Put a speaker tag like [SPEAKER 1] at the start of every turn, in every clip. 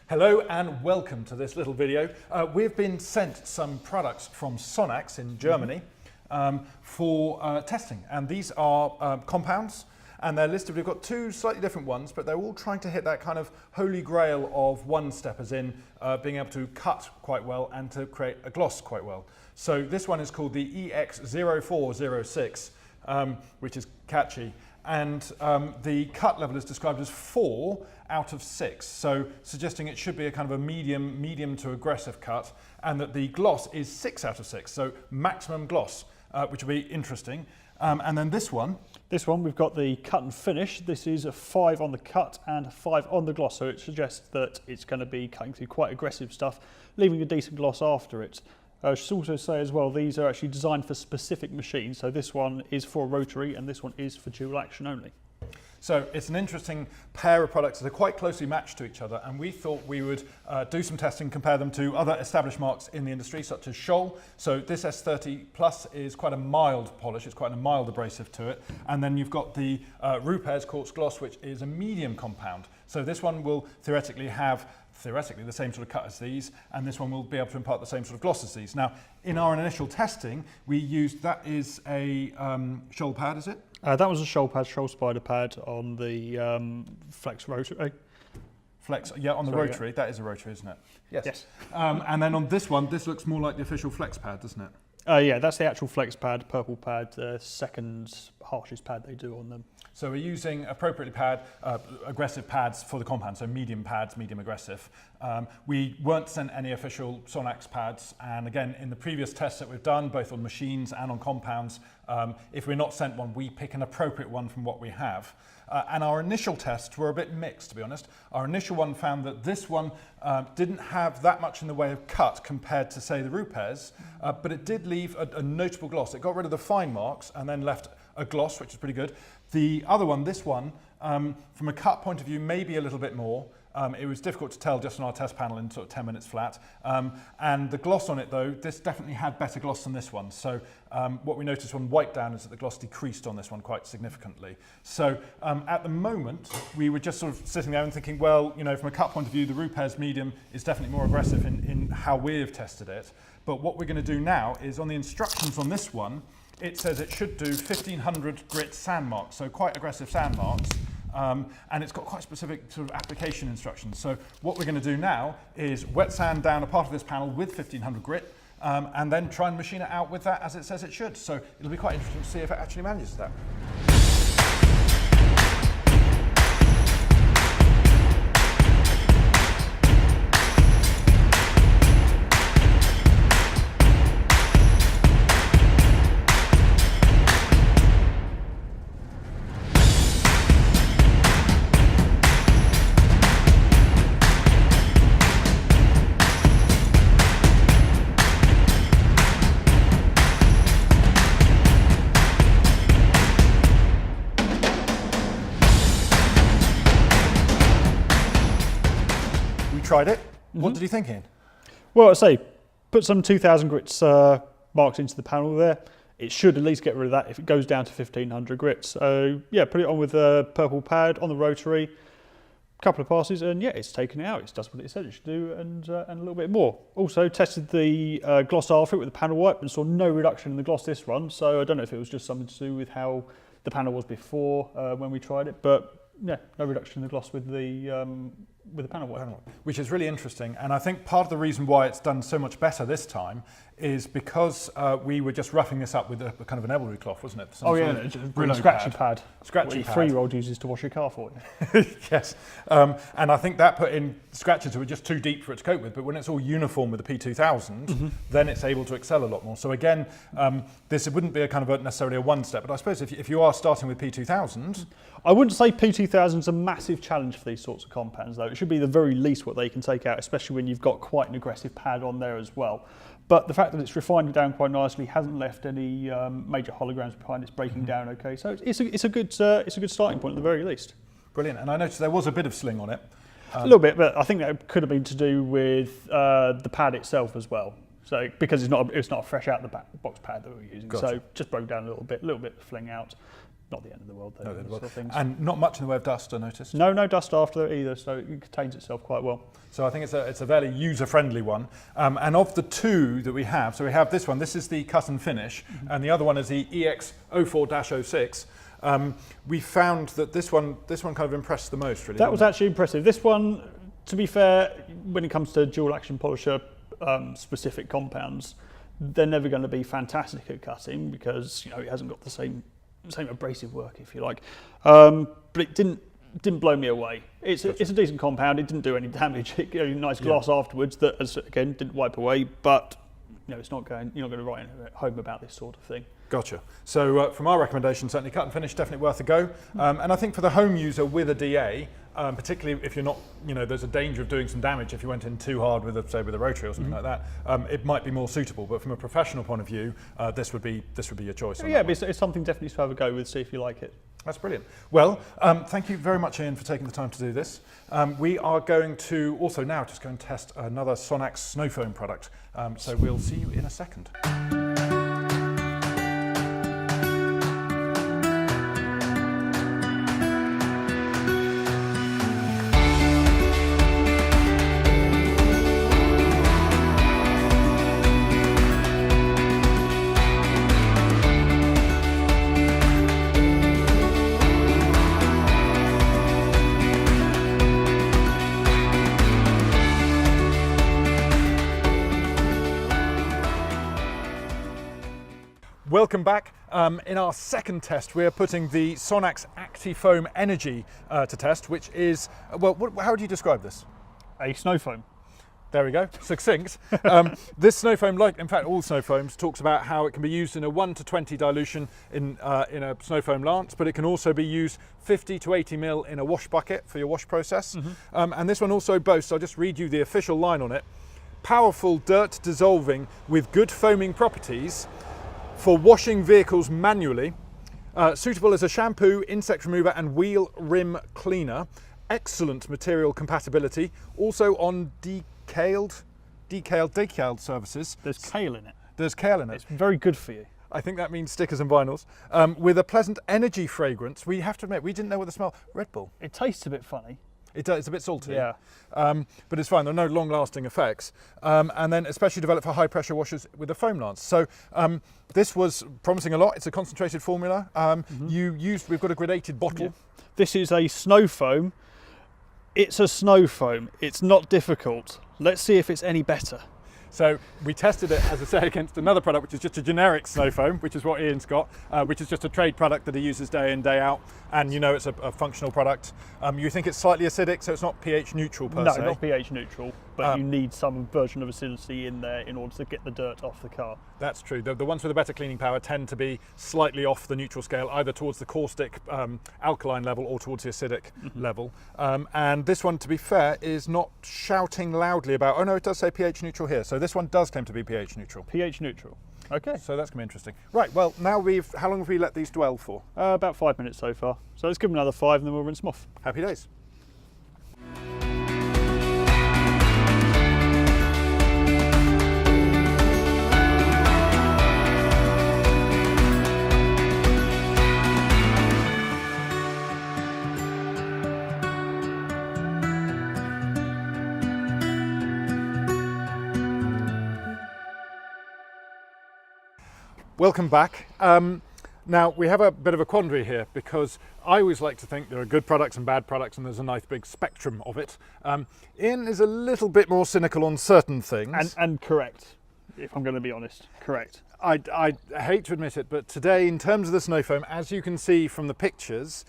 [SPEAKER 1] Hello and welcome to this little video. We've been sent some products from Sonax in Germany for testing, and these are compounds, and they're listed. We've got two slightly different ones, but they're all trying to hit that kind of holy grail of one step, as in being able to cut quite well and to create a gloss quite well. So this one is called the EX0406, which is catchy. And the cut level is described as 4 out of 6, so suggesting it should be a kind of a medium to aggressive cut, and that the gloss is 6 out of 6, so maximum gloss, which will be interesting. And then this one.
[SPEAKER 2] This one, we've got the cut and finish. This is a 5 on the cut and a 5 on the gloss, so it suggests that it's going to be cutting through quite aggressive stuff, leaving a decent gloss after it. I should also say as well, these are actually designed for specific machines. So this one is for rotary and this one is for dual action only.
[SPEAKER 1] So it's an interesting pair of products that are quite closely matched to each other, and we thought we would do some testing, compare them to other established marks in the industry, such as Scholl. So this S30 Plus is quite a mild polish, it's quite a mild abrasive to it. And then you've got the Rupes Quartz Gloss, which is a medium compound. So this one will theoretically have the same sort of cut as these, and this one will be able to impart the same sort of gloss as these. Now, in our initial testing, we used, that is a Scholl pad, is it?
[SPEAKER 2] That was a Scholl pad, Scholl Spider pad on the Flex Rotary.
[SPEAKER 1] Flex, yeah, on the Rotary. Yeah. That is a Rotary, isn't it?
[SPEAKER 2] Yes.
[SPEAKER 1] And then on this one, this looks more like the official Flex pad, doesn't it?
[SPEAKER 2] Yeah, that's the actual Flex pad, purple pad, the second harshest pad they do on them.
[SPEAKER 1] So we're using appropriately aggressive pads for the compound, so medium pads, medium aggressive. We weren't sent any official Sonax pads, and again, in the previous tests that we've done, both on machines and on compounds, if we're not sent one, we pick an appropriate one from what we have. And our initial tests were a bit mixed, to be honest. Our initial one found that this one didn't have that much in the way of cut compared to, say, the Rupes, but it did leave a notable gloss. It got rid of the fine marks and then left a gloss, which is pretty good. The other one, this one, from a cut point of view, maybe a little bit more. It was difficult to tell just on our test panel in sort of 10 minutes flat. And the gloss on it, though, this definitely had better gloss than this one. So what we noticed on wipe down is that the gloss decreased on this one quite significantly. So at the moment, we were just sort of sitting there and thinking, well, you know, from a cut point of view, the Rupes medium is definitely more aggressive in how we've tested it. But what we're going to do now is on the instructions on this one, it says it should do 1500 grit sand marks, so quite aggressive sand marks. And it's got quite specific sort of application instructions. So what we're going to do now is wet sand down a part of this panel with 1500 grit, and then try and machine it out with that as it says it should. So it'll be quite interesting to see if it actually manages that. Tried it. What did you think, Ian?
[SPEAKER 2] Well, I'd say put some 2000 grits marks into the panel there. It should at least get rid of that if it goes down to 1500 grits. So yeah, put it on with a purple pad on the rotary, a couple of passes, and yeah, it's taken it out. It does what it said it should do, and a little bit more. Also tested the gloss after it with the panel wipe and saw no reduction in the gloss this run. So I don't know if it was just something to do with how the panel was before when we tried it, but yeah, no reduction in the gloss with the panel wipe.
[SPEAKER 1] Which is really interesting, and I think part of the reason why it's done so much better this time is because we were just roughing this up with a kind of an elbow cloth, wasn't it?
[SPEAKER 2] Oh yeah, a scratchy pad.
[SPEAKER 1] Scratchy pad.
[SPEAKER 2] 3-year-old uses to wash your car for you.
[SPEAKER 1] Yes, and I think that put in scratches that were just too deep for it to cope with, but when it's all uniform with the P2000, then it's able to excel a lot more. So again, this wouldn't be a kind of necessarily a one step, but I suppose if you are starting with P2000...
[SPEAKER 2] I wouldn't say P2000 is a massive challenge for these sorts of compounds, though. It should be the very least what they can take out, especially when you've got quite an aggressive pad on there as well. But the fact that it's refined it down quite nicely, hasn't left any major holograms behind, it's breaking down okay. So it's a good starting point at the very least.
[SPEAKER 1] Brilliant. And I noticed there was a bit of sling on it.
[SPEAKER 2] A little bit, but I think that could have been to do with the pad itself as well. So because it's not a fresh out the box pad that we're using,
[SPEAKER 1] gotcha.
[SPEAKER 2] So just broke down a little bit of fling out. not the end of the world, though.
[SPEAKER 1] No,
[SPEAKER 2] Sort of things.
[SPEAKER 1] And not much in the way of dust, I noticed.
[SPEAKER 2] No dust after it either, so it contains itself quite well.
[SPEAKER 1] So I think it's a fairly user-friendly one. And of the two that we have, so we have this one. This is the cut and finish, and the other one is the EX04-06. We found that this one kind of impressed the most, really.
[SPEAKER 2] That was actually impressive. This one, to be fair, when it comes to dual action polisher specific compounds, they're never going to be fantastic at cutting because it hasn't got the same abrasive work, if you like. But it didn't blow me away. It's a decent compound. It didn't do any damage. It gave you nice gloss afterwards that, again, didn't wipe away. But it's not going. You're not going to write home about this sort of thing.
[SPEAKER 1] Gotcha. So from our recommendation, certainly cut and finish, definitely worth a go. And I think for the home user with a DA, particularly if you're not, there's a danger of doing some damage if you went in too hard with a Rotary or something like that. It might be more suitable. But from a professional point of view, this would be your choice.
[SPEAKER 2] Yeah, but it's something definitely to have a go with. See if you like it.
[SPEAKER 1] That's brilliant. Well, thank you very much, Ian, for taking the time to do this. We are going to also now just go and test another Sonax snow foam product. So we'll see you in a second. Welcome back. In our second test, we are putting the Sonax Actifoam Energy to test, which is, how would you describe this?
[SPEAKER 2] A snow foam.
[SPEAKER 1] There we go, succinct. This snow foam, like in fact all snow foams, talks about how it can be used in a 1 to 20 dilution in a snow foam lance, but it can also be used 50 to 80 ml in a wash bucket for your wash process. And this one also boasts, I'll just read you the official line on it, powerful dirt dissolving with good foaming properties for washing vehicles manually, suitable as a shampoo, insect remover and wheel rim cleaner. Excellent material compatibility, also on decaled surfaces.
[SPEAKER 2] There's kale in it.
[SPEAKER 1] There's kale in it.
[SPEAKER 2] It's very good for you.
[SPEAKER 1] I think that means stickers and vinyls. With a pleasant energy fragrance. We have to admit, we didn't know what the smell. Red Bull.
[SPEAKER 2] It tastes a bit funny.
[SPEAKER 1] It does, it's a bit salty.
[SPEAKER 2] Yeah.
[SPEAKER 1] But it's fine, there are no long-lasting effects. And then especially developed for high-pressure washers with a foam lance. So this was promising a lot. It's a concentrated formula. We've got a gradated bottle.
[SPEAKER 2] Yeah. This is a snow foam. It's a snow foam. It's not difficult. Let's see if it's any better.
[SPEAKER 1] So we tested it, as I say, against another product, which is just a generic snow foam, which is what Ian's got, which is just a trade product that he uses day in, day out. And it's a functional product. You think it's slightly acidic, so it's not pH neutral per se?
[SPEAKER 2] No, not pH neutral, but you need some version of acidity in there in order to get the dirt off the car.
[SPEAKER 1] That's true. The ones with a better cleaning power tend to be slightly off the neutral scale, either towards the caustic alkaline level or towards the acidic level. And this one, to be fair, is not shouting loudly about, oh no, it does say pH neutral here. So this one does claim to be pH neutral.
[SPEAKER 2] pH neutral. Okay.
[SPEAKER 1] So that's going to be interesting. Right, well, now how long have we let these dwell for?
[SPEAKER 2] About 5 minutes so far. So let's give them another 5 and then we'll rinse them off.
[SPEAKER 1] Happy days. Welcome back. Now we have a bit of a quandary here because I always like to think there are good products and bad products and there's a nice big spectrum of it. Ian is a little bit more cynical on certain things.
[SPEAKER 2] And correct, if I'm going to be honest, correct.
[SPEAKER 1] I hate to admit it, but today in terms of the snow foam, as you can see from the pictures,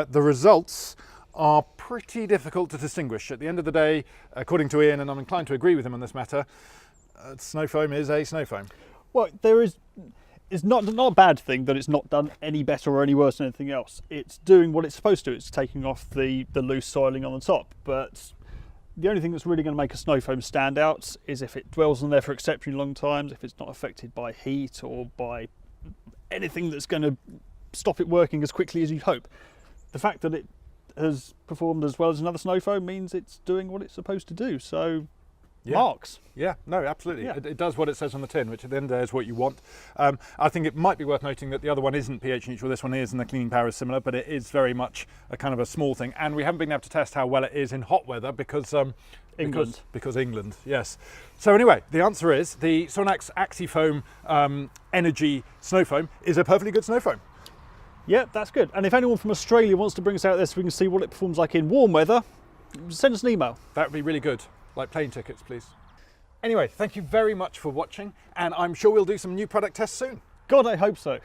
[SPEAKER 1] the results are pretty difficult to distinguish. At the end of the day, according to Ian, and I'm inclined to agree with him on this matter, snow foam is a snow foam.
[SPEAKER 2] Well, it's not a bad thing that it's not done any better or any worse than anything else. It's doing what it's supposed to. It's taking off the loose soiling on the top. But the only thing that's really going to make a snow foam stand out is if it dwells on there for exceptionally long times, if it's not affected by heat or by anything that's going to stop it working as quickly as you'd hope. The fact that it has performed as well as another snow foam means it's doing what it's supposed to do. So marks.
[SPEAKER 1] Yeah, no, absolutely.
[SPEAKER 2] Yeah.
[SPEAKER 1] It does what it says on the tin, which at the end there is what you want. I think it might be worth noting that the other one isn't pH neutral, this one is, and the cleaning power is similar, but it is very much a kind of a small thing. And we haven't been able to test how well it is in hot weather because
[SPEAKER 2] England.
[SPEAKER 1] Because England, yes. So anyway, the answer is the Sonax Actifoam Energy Snow Foam is a perfectly good snow foam.
[SPEAKER 2] Yeah, that's good. And if anyone from Australia wants to bring us out there so we can see what it performs like in warm weather, send us an email.
[SPEAKER 1] That would be really good. Like plane tickets, please. Anyway, thank you very much for watching, and I'm sure we'll do some new product tests soon.
[SPEAKER 2] God, I hope so.